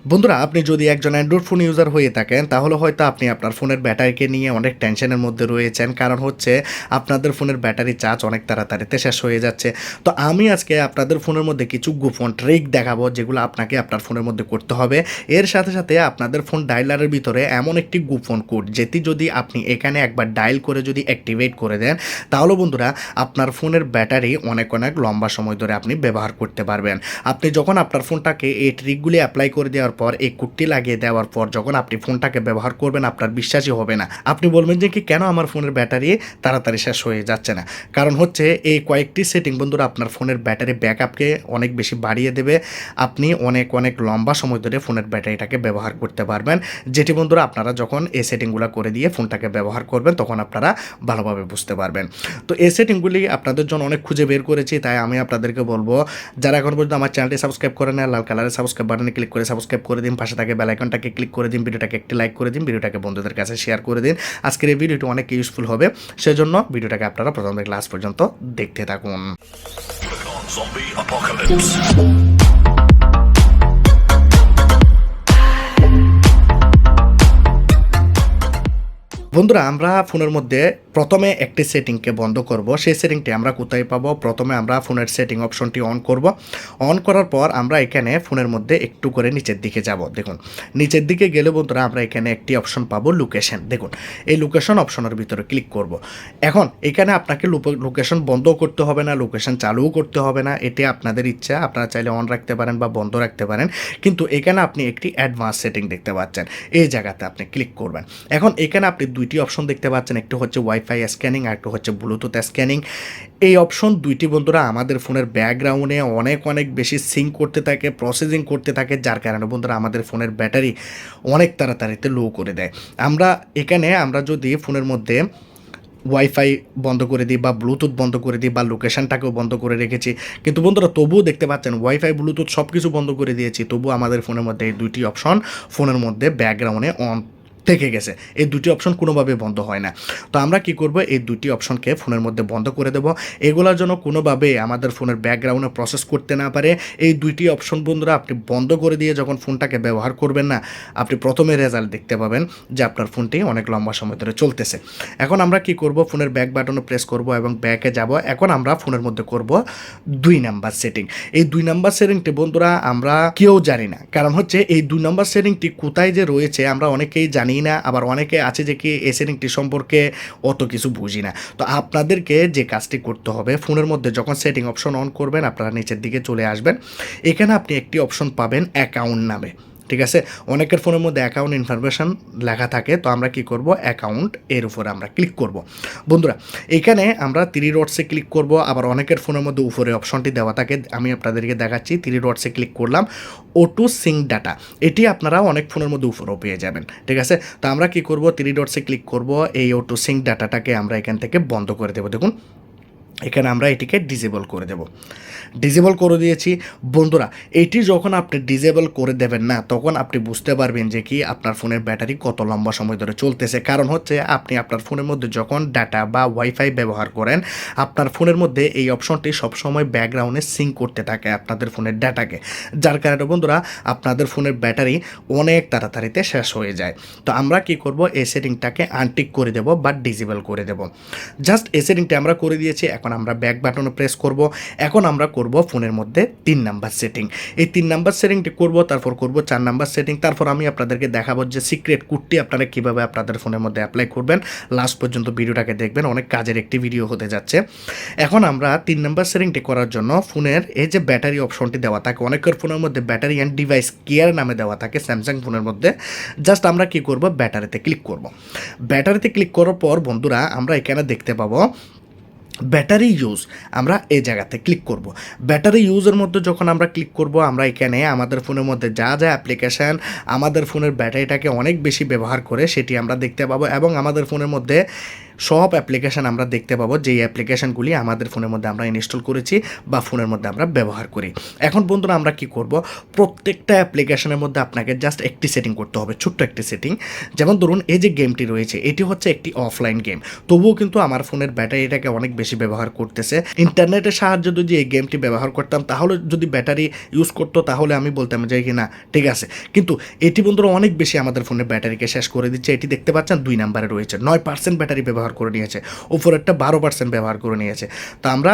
বন্ধুরা, আপনি যদি একজন অ্যান্ড্রয়েড ফোন ইউজার হয়ে থাকেন তাহলে হয়তো আপনি আপনার ফোনের ব্যাটারিকে নিয়ে অনেক টেনশনের মধ্যে রয়েছেন। কারণ হচ্ছে আপনাদের ফোনের ব্যাটারি চার্জ অনেক তাড়াতাড়িতে শেষ হয়ে যাচ্ছে। তো আমি আজকে আপনাদের ফোনের মধ্যে কিছু গোপন ট্রিক দেখাবো যেগুলো আপনাকে আপনার ফোনের মধ্যে করতে হবে। এর সাথে সাথে আপনাদের ফোন ডায়ালারের ভিতরে এমন একটি গোপন কোড যেটি যদি আপনি এখানে একবার ডায়াল করে যদি অ্যাক্টিভেট করে দেন তাহলে বন্ধুরা আপনার ফোনের ব্যাটারি অনেক অনেক লম্বা সময় ধরে আপনি ব্যবহার করতে পারবেন। আপনি যখন আপনার ফোনটাকে এই ট্রিকগুলি অ্যাপ্লাই করে দেওয়ার পর, এই কোডটি লাগিয়ে দেওয়ার পর যখন আপনি ফোনটাকে ব্যবহার করবেন আপনার বিশ্বাসই হবে না। আপনি বলবেন যে কি কেন আমার ফোনের ব্যাটারি তাড়াতাড়ি শেষ হয়ে যাচ্ছে না। কারণ হচ্ছে এই কয়েকটি সেটিং বন্ধুরা আপনার ফোনের ব্যাটারি ব্যাকআপকে অনেক বেশি বাড়িয়ে দেবে। আপনি অনেক অনেক লম্বা সময় ধরে ফোনের ব্যাটারিটাকে ব্যবহার করতে পারবেন, যেটি বন্ধুরা আপনারা যখন এই সেটিংগুলো করে দিয়ে ফোনটাকে ব্যবহার করবেন তখন আপনারা ভালোভাবে বুঝতে পারবেন। তো এই সেটিংগুলি আপনাদের জন্য অনেক খুঁজে বের করেছি, তাই আমি আপনাদেরকে বলবো যারা এখন পর্যন্ত আমার চ্যানেলটি সাবস্ক্রাইব করে নেয় লাল কালারের সাবস্ক্রাইব বাটনে ক্লিক করে সাবস্ক্রাইব করে দিন, পাশে থাকে বেল আইকনটাকে ক্লিক করে দিন, ভিডিওটাকে একটি লাইক করে দিন, ভিডিওটাকে বন্ধুদের কাছে শেয়ার করে দিন। আজকের এই ভিডিওটি অনেক ইউজফুল হবে, সেজন্য ভিডিওটাকে আপনারা প্রথম থেকে লাস্ট পর্যন্ত দেখতে থাকুন। বন্ধুরা, আমরা ফোনের মধ্যে প্রথমে একটি সেটিংকে বন্ধ করব। সেই সেটিংটি আমরা কোথায় পাবো? প্রথমে আমরা ফোনের সেটিং অপশনটি অন করব। অন করার পর আমরা এখানে ফোনের মধ্যে একটু করে নিচের দিকে যাব। দেখুন, নিচের দিকে গেলে বন্ধুরা আমরা এখানে একটি অপশন পাবো লোকেশন। দেখুন, এই লোকেশন অপশনের ভিতরে ক্লিক করব। এখন এখানে আপনাকে লোকেশন বন্ধ করতে হবে না, লোকেশন চালুও করতে হবে না, এটি আপনাদের ইচ্ছা। আপনারা চাইলে অন রাখতে পারেন বা বন্ধ রাখতে পারেন, কিন্তু এখানে আপনি একটি অ্যাডভান্স সেটিং দেখতে পাচ্ছেন। এই জায়গাতে আপনি ক্লিক করবেন। এখন এখানে আপনি দুইটি অপশন দেখতে পাচ্ছেন, একটু হচ্ছে ওয়াইফাই স্ক্যানিং আর একটু হচ্ছে ব্লুটুথ স্ক্যানিং। এই অপশন দুইটি বন্ধুরা আমাদের ফোনের ব্যাকগ্রাউন্ডে অনেক অনেক বেশি সিঙ্ক করতে থাকে, প্রসেসিং করতে থাকে, যার কারণে বন্ধুরা আমাদের ফোনের ব্যাটারি অনেক তাড়াতাড়িতে লো করে দেয়। আমরা যদি ফোনের মধ্যে ওয়াইফাই বন্ধ করে দিই বা ব্লুটুথ বন্ধ করে দিই বা লোকেশনটাকেও বন্ধ করে রেখেছি, কিন্তু বন্ধুরা তবুও দেখতে পাচ্ছেন ওয়াইফাই ব্লুটুথ সব কিছু বন্ধ করে দিয়েছি, তবুও আমাদের ফোনের মধ্যে এই দুইটি অপশন ফোনের মধ্যে ব্যাকগ্রাউন্ডে অন থেকে গেছে। এই দুটি অপশন কোনোভাবে বন্ধ হয় না। তো আমরা কি করব? এই দুটি অপশনকে ফোনের মধ্যে বন্ধ করে দেব। এগুলোর জন্য কোনোভাবে আমাদের ফোনের ব্যাকগ্রাউন্ডে প্রসেস করতে না পারে এই দুইটি অপশন বন্ধুরা আপনি বন্ধ করে দিয়ে যখন ফোনটাকে ব্যবহার করবেন না, আপনি প্রথমে রেজাল্ট দেখতে পাবেন যে আপনার ফোনটি অনেক লম্বা সময় ধরে চলতেছে। এখন আমরা কি করব? ফোনের ব্যাক বাটনে প্রেস করব এবং ব্যাকে যাব। এখন আমরা ফোনের মধ্যে করব 2 নাম্বার সেটিং। এই 2 নাম্বার সেটিংটি বন্ধুরা আমরা কেউ জানি না, কারণ হচ্ছে এই 2 নাম্বার সেটিংটি কোথায় যে রয়েছে আমরা অনেকেই জানি না, আবার অনেকে আছে যে কি এই সেটিংটি সম্পর্কে অত কিছু বুঝি না। তো আপনাদেরকে যে কাজটি করতে হবে, ফোনের মধ্যে যখন সেটিং অপশন অন করবেন আপনারা নিচের দিকে চলে আসবেন। এখানে আপনি একটি অপশন পাবেন অ্যাকাউন্ট নামে, ঠিক আছে? অনেকের ফোনের মধ্যে অ্যাকাউন্ট ইনফরমেশন লেখা থাকে, তো আমরা কি করব? অ্যাকাউন্ট এর উপরে আমরা ক্লিক করব। বন্ধুরা, এখানে আমরা 3 ডটসে ক্লিক করব। আবার অনেকের ফোনের মধ্যে উপরে অপশনটি দেওয়া থাকে, আমি আপনাদেরকে দেখাচ্ছি। 3 ডটসে ক্লিক করলাম, অটো সিঙ্ক ডাটা, এটি আপনারা অনেক ফোনের মধ্যে উপরেও পেয়ে যাবেন, ঠিক আছে? তো আমরা কি করব? 3 ডটসে ক্লিক করব, এই অটো সিঙ্ক ডাটাটাকে আমরা এখান থেকে বন্ধ করে দেবো। দেখুন, এখানে আমরা এটিকে ডিসেবল করে দেব। ডিসেবল করে দিয়েছি। বন্ধুরা, এটি যখন আপনি ডিসেবল করে দেবেন না তখন আপনি বুঝতে পারবেন যে কি আপনার ফোনের ব্যাটারি কত লম্বা সময় ধরে চলতেছে। কারণ হচ্ছে আপনি আপনার ফোনের মধ্যে যখন ডাটা বা ওয়াইফাই ব্যবহার করেন আপনার ফোনের মধ্যে এই অপশনটি সবসময় ব্যাকগ্রাউন্ডে সিঙ্ক করতে থাকে আপনাদের ফোনের ডাটাকে, যার কারণে বন্ধুরা আপনাদের ফোনের ব্যাটারি অনেক তাড়াতাড়িতে শেষ হয়ে যায়। তো আমরা কি করব? এই সেটিংটাকে আনটিক করে দেব বা ডিসেবল করে দেব। জাস্ট এই সেটিংটা আমরা করে দিয়েছি। এখন আমরা ব্যাক বাটনে প্রেস করব। এখন আমরা করব ফোনের মধ্যে 3 নাম্বার সেটিং। এই 3 নাম্বার সেটিংটি করব, তারপর করব 4 নাম্বার সেটিং, তারপর আমি আপনাদেরকে দেখাবো যে সিক্রেট কোডটি আপনারা কীভাবে আপনাদের ফোনের মধ্যে অ্যাপ্লাই করবেন। লাস্ট পর্যন্ত ভিডিওটাকে দেখবেন, অনেক কাজের একটি ভিডিও হতে যাচ্ছে। এখন আমরা 3 নাম্বার সেটিংটি করার জন্য ফোনের এই যে ব্যাটারি অপশনটি দেওয়া থাকে, অনেকের ফোনের মধ্যে ব্যাটারি অ্যান্ড ডিভাইস কেয়ার নামে দেওয়া থাকে স্যামসাং ফোনের মধ্যে। জাস্ট আমরা কি করব? ব্যাটারিতে ক্লিক করব। ব্যাটারিতে ক্লিক করার পর বন্ধুরা আমরা এখানে দেখতে পাবো ব্যাটারি ইউজ, আমরা এই জায়গাতে ক্লিক করব। ব্যাটারি ইউজের মধ্যে যখন আমরা ক্লিক করব আমরা এখানে আমাদের ফোনের মধ্যে যা যা অ্যাপ্লিকেশান আমাদের ফোনের ব্যাটারিটাকে অনেক বেশি ব্যবহার করে সেটি আমরা দেখতে পাবো, এবং আমাদের ফোনের মধ্যে সব অ্যাপ্লিকেশান আমরা দেখতে পাবো, যেই অ্যাপ্লিকেশানগুলি আমাদের ফোনের মধ্যে আমরা ইনস্টল করেছি বা ফোনের মধ্যে আমরা ব্যবহার করি। এখন বন্ধুরা আমরা কি করব, প্রত্যেকটা অ্যাপ্লিকেশনের মধ্যে আপনাকে জাস্ট একটি সেটিং করতে হবে, ছোট্ট একটি সেটিং। যেমন ধরুন এই যে গেমটি রয়েছে, এটি হচ্ছে একটি অফলাইন গেম, তবুও কিন্তু আমার ফোনের ব্যাটারিটাকে অনেক বেশি ব্যবহার করতেছে। ইন্টারনেটের সাহায্যে যদি এই গেমটি ব্যবহার করতাম, তাহলে যদি ব্যাটারি ইউজ করতো, তাহলে আমি বলতাম যে কি না ঠিক আছে, কিন্তু এটি বন্ধুরা অনেক বেশি আমাদের ফোনের ব্যাটারিকে শেষ করে দিচ্ছে। এটি দেখতে পাচ্ছেন 2 নম্বরে রয়েছে, 9% ব্যাটারি ব্যবহার করে নিয়েছে, উপরেরটা 12% ব্যবহার করে নিয়েছে। তো আমরা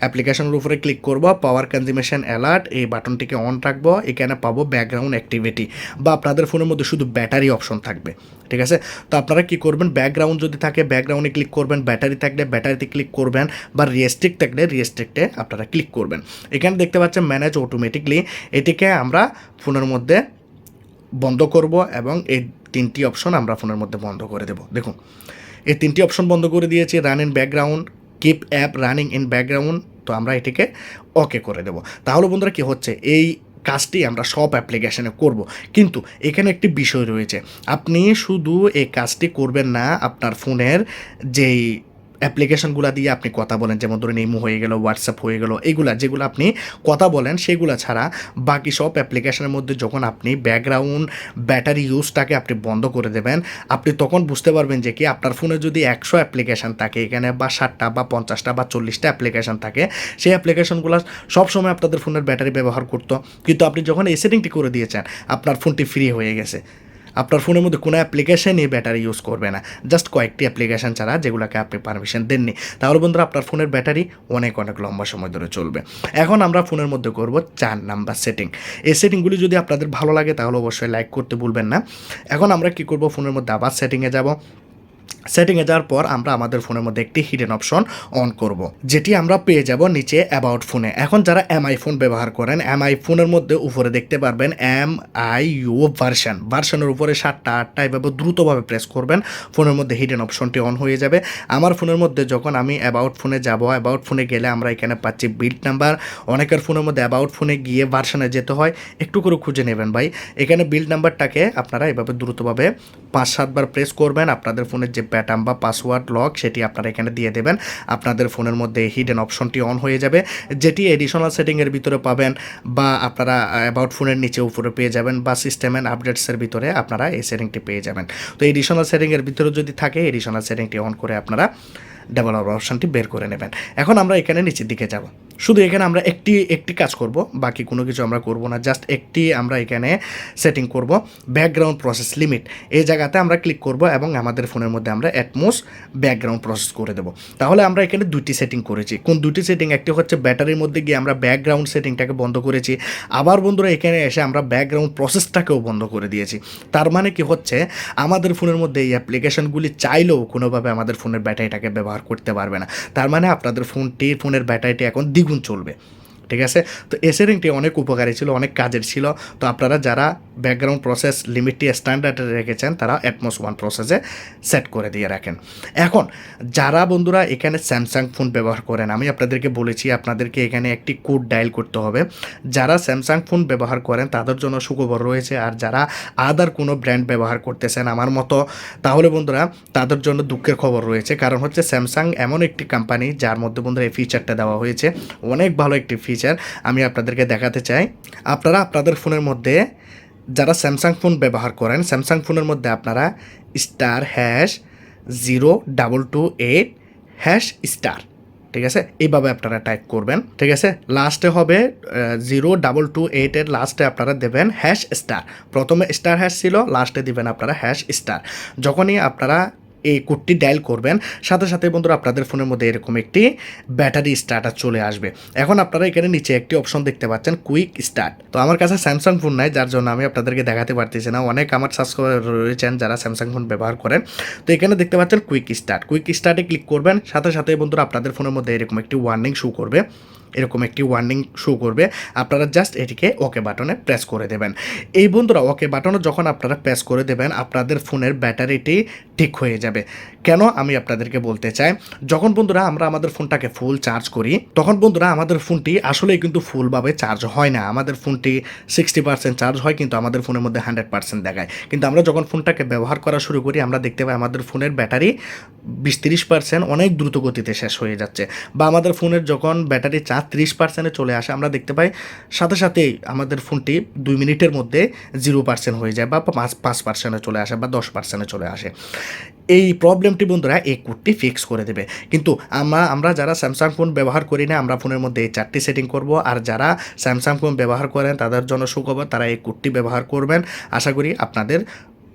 অ্যাপ্লিকেশনের উপরে ক্লিক করব, পাওয়ার কনজিউমেশন অ্যালার্ট এই বাটনটিকে অন রাখবো, এখানে পাবো ব্যাকগ্রাউন্ড অ্যাক্টিভিটি, বা আপনাদের ফোনের মধ্যে শুধু ব্যাটারি অপশন থাকবে, ঠিক আছে। তো আপনারা কি করবেন, ব্যাকগ্রাউন্ড যদি থাকে ব্যাকগ্রাউন্ডে ক্লিক করবেন, ব্যাটারি থাকলে ব্যাটারিতে ক্লিক করবেন, বা রিয়েস্ট্রিক্ট থাকলে রিয়েস্ট্রিক্টে আপনারা ক্লিক করবেন। এখানে দেখতে পাচ্ছেন ম্যানেজ অটোমেটিকলি, এটিকে আমরা ফোনের মধ্যে বন্ধ করব এবং এই 3টি অপশন আমরা ফোনের মধ্যে বন্ধ করে দেব। দেখুন এই 3টি অপশন বন্ধ করে দিয়েছি, run in background, keep app running in background. তো আমরা এটিকে ওকে করে দেব। তাহলে বন্ধুরা কি হচ্ছে, এই কাজটি আমরা সব অ্যাপ্লিকেশনে করব, কিন্তু এখানে একটি বিষয় রয়েছে, আপনি শুধু এই কাজটি করবেন না, আপনার ফোনের যেই অ্যাপ্লিকেশনগুলো দিয়ে আপনি কথা বলেন, যেমন ধরুন ইমো হয়ে গেল, হোয়াটসঅ্যাপ হয়ে গেল, এইগুলা যেগুলো আপনি কথা বলেন সেগুলো ছাড়া বাকি সব অ্যাপ্লিকেশনের মধ্যে যখন আপনি ব্যাকগ্রাউন্ড ব্যাটারি ইউজটাকে আপনি বন্ধ করে দেবেন, আপনি তখন বুঝতে পারবেন যে কি আপনার ফোনে যদি 100 অ্যাপ্লিকেশান থাকে এখানে, বা 60টা বা 50টা বা 40টা অ্যাপ্লিকেশান থাকে, সেই অ্যাপ্লিকেশনগুলো সবসময় আপনাদের ফোনের ব্যাটারি ব্যবহার করতো, কিন্তু আপনি যখন এই সেটিংটি করে দিয়েছেন আপনার ফোনটি ফ্রি হয়ে গেছে, আপনার ফোনের মধ্যে কোনো অ্যাপ্লিকেশনই ব্যাটারি ইউজ করবে না, জাস্ট কয়েকটি অ্যাপ্লিকেশন ছাড়া যেগুলোকে আপনি পারমিশন দেননি। তাহলে বন্ধুরা আপনার ফোনের ব্যাটারি অনেক অনেক লম্বা সময় ধরে চলবে। এখন আমরা ফোনের মধ্যে করব 4 নাম্বার সেটিং। এই সেটিংগুলি যদি আপনাদের ভালো লাগে তাহলে অবশ্যই লাইক করতে ভুলবেন না। এখন আমরা কি করব, ফোনের মধ্যে আবার সেটিংয়ে যাব। সেটিংয়ে যাওয়ার পর আমরা আমাদের ফোনের মধ্যে একটি হিডেন অপশন অন করব, যেটি আমরা পেয়ে যাব নিচে অ্যাবাউট ফোনে। এখন যারা এমআই ফোন ব্যবহার করেন, এমআই ফোনের মধ্যে উপরে দেখতে পারবেন MIU ভার্সনের উপরে 7টা 8টা এভাবে দ্রুতভাবে প্রেস করবেন, ফোনের মধ্যে হিডেন অপশনটি অন হয়ে যাবে। আমার ফোনের মধ্যে যখন আমি অ্যাবাউট ফোনে যাব, অ্যাবাউট ফোনে গেলে আমরা এখানে পাচ্ছি বিল্ড নাম্বার। অনেকের ফোনের মধ্যে অ্যাবাউট ফোনে গিয়ে ভার্সনে যেতে হয়, একটু করে খুঁজে নেবেন ভাই। এখানে বিল্ড নাম্বারটাকে আপনারা এভাবে দ্রুতভাবে 5-7 বার প্রেস করবেন, আপনাদের ফোনের যে প্যাটার্ন বা পাসওয়ার্ড লক সেটি আপনারা এখানে দিয়ে দেবেন, আপনাদের ফোনের মধ্যে হিডেন অপশনটি অন হয়ে যাবে, যেটি এডিশনাল সেটিংয়ের ভিতরে পাবেন, বা আপনারা অ্যাবাউট ফোনের নিচে উপরে পেয়ে যাবেন, বা সিস্টেম অ্যান্ড আপডেটসের ভিতরে আপনারা এই সেটিংটি পেয়ে যাবেন। তো এডিশনাল সেটিংয়ের ভিতরে যদি থাকে, এডিশনাল সেটিংটি অন করে আপনারা ডেভেলপার অপশনটি বের করে নেবেন। এখন আমরা এখানে নিচের দিকে যাব, শুধু এখানে আমরা একটি কাজ করব, বাকি কোনো কিছু আমরা করব না, জাস্ট একটি আমরা এখানে সেটিং করব, ব্যাকগ্রাউন্ড প্রসেস লিমিট। এই জায়গাতে আমরা ক্লিক করব এবং আমাদের ফোনের মধ্যে আমরা অ্যাটমোস ব্যাকগ্রাউন্ড প্রসেস করে দেব। তাহলে আমরা এখানে 2টি সেটিং করেছি। কোন 2টি সেটিং? একটি হচ্ছে ব্যাটারির মধ্যে গিয়ে আমরা ব্যাকগ্রাউন্ড সেটিংটাকে বন্ধ করেছি, আবার বন্ধুরা এখানে এসে আমরা ব্যাকগ্রাউন্ড প্রসেসটাকেও বন্ধ করে দিয়েছি। তার মানে কি হচ্ছে, আমাদের ফোনের মধ্যে এই অ্যাপ্লিকেশনগুলি চাইলেও কোনোভাবে আমাদের ফোনের ব্যাটারিটাকে ব্যবহার করতে পারবে না। তার মানে আপনাদের ফোনের ব্যাটারিটি এখন দ্বিগুণ চলবে, ঠিক আছে। তো এই সেটিংটি অনেক উপকারী ছিল, অনেক কাজের ছিল। তো আপনারা যারা ব্যাকগ্রাউন্ড প্রসেস লিমিটটি স্ট্যান্ডার্ডে রেখেছেন তারা অ্যাটমোস 1 প্রসেসে সেট করে দিয়ে রাখেন। এখন যারা বন্ধুরা এখানে স্যামসাং ফোন ব্যবহার করেন, আমি আপনাদেরকে বলেছি আপনাদেরকে এখানে একটি কোড ডায়াল করতে হবে। যারা স্যামসাং ফোন ব্যবহার করেন তাদের জন্য সুখবর রয়েছে, আর যারা আদার কোনো ব্র্যান্ড ব্যবহার করতেছেন আমার মতো, তাহলে বন্ধুরা তাদের জন্য দুঃখের খবর রয়েছে। কারণ হচ্ছে স্যামসাং এমন একটি কোম্পানি যার মধ্যে বন্ধুরা এই ফিচারটা দেওয়া হয়েছে, অনেক ভালো একটি ফিচার আমি আপনাদেরকে দেখাতে চাই। আপনারা আপনাদের ফোনের মধ্যে যারা স্যামসাং ফোন ব্যবহার করেন, স্যামসাং ফোনের মধ্যে আপনারা *#0228# ঠিক আছে, এইভাবে আপনারা টাইপ করবেন, ঠিক আছে। লাস্টে হবে 0228 এর লাস্টে আপনারা দেবেন #*। প্রথমে স্টার হ্যাশ ছিল, লাস্টে দিবেন আপনারা #*। যখনই আপনারা এই কোডটি ডায়াল করবেন, সাথে সাথে বন্ধুরা আপনাদের ফোনের মধ্যে এরকম একটি ব্যাটারি স্টার্টার চলে আসবে। এখন আপনারা এখানে নিচে একটি অপশন দেখতে পাচ্ছেন, কুইক স্টার্ট। তো আমার কাছে স্যামসাং ফোন নাই, যার জন্য আমি আপনাদেরকে দেখাতে পারতেছি না। অনেক আমার সাবস্ক্রাইবার রয়েছেন যারা স্যামসাং ফোন ব্যবহার করেন। তো এখানে দেখতে পাচ্ছেন কুইক স্টার্ট। কুইক স্টার্টে ক্লিক করবেন, সাথে সাথে বন্ধুরা আপনাদের ফোনের মধ্যে এরকম একটি ওয়ার্নিং শো করবে। এরকম একটি ওয়ার্নিং শো করবে। আপনারা জাস্ট এটিকে ওকে বাটনে প্রেস করে দেবেন। এই বন্ধুরা ওকে বাটনে যখন আপনারা প্রেস করে দেবেন আপনাদের ফোনের ব্যাটারিটি ঠিক হয়ে যাবে। কেন আমি আপনাদেরকে বলতে চাই, যখন বন্ধুরা আমরা আমাদের ফোনটাকে ফুল চার্জ করি তখন বন্ধুরা আমাদের ফোনটি আসলেই কিন্তু ফুলভাবে চার্জ হয় না। আমাদের ফোনটি 60% চার্জ হয় কিন্তু আমাদের ফোনের মধ্যে 100% দেখায়। কিন্তু আমরা যখন ফোনটাকে ব্যবহার করা শুরু করি আমরা দেখতে পাই আমাদের ফোনের ব্যাটারি 20-30% অনেক দ্রুত গতিতে শেষ হয়ে যাচ্ছে। বা আমাদের ফোনের যখন ব্যাটারি 30% চলে আসে আমরা দেখতে পাই সাথে সাথেই আমাদের ফোনটি 2 মিনিটের মধ্যে 0% হয়ে যায় বা 5% চলে আসে বা 10% চলে আসে। এই প্রবলেমটি বন্ধুরা এই কোডটি ফিক্স করে দেবে। কিন্তু আমরা যারা স্যামসাং ফোন ব্যবহার করি না আমরা ফোনের মধ্যে এই 4টি সেটিং করব। আর যারা স্যামসাং ফোন ব্যবহার করেন তাদের জন্য সুখবর, তারা এই কোডটি ব্যবহার করবেন। আশা করি আপনাদের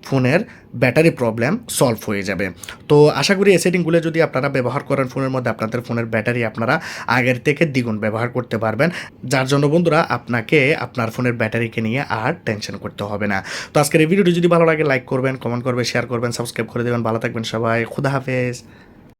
ফোনের ব্যাটারি প্রবলেম সলভ হয়ে যাবে। তো আশা করি এই সেটিংগুলো যদি আপনারা ব্যবহার করেন ফোনের মধ্যে আপনাদের ফোনের ব্যাটারি আপনারা আগের থেকে দ্বিগুণ ব্যবহার করতে পারবেন, যার জন্য বন্ধুরা আপনাকে আপনার ফোনের ব্যাটারিকে নিয়ে আর টেনশন করতে হবে না। তো আজকের এই ভিডিওটি যদি ভালো লাগে লাইক করবেন, কমেন্ট করবেন, শেয়ার করবেন, সাবস্ক্রাইব করে দেবেন। ভালো থাকবেন সবাই, খুদা হাফেজ।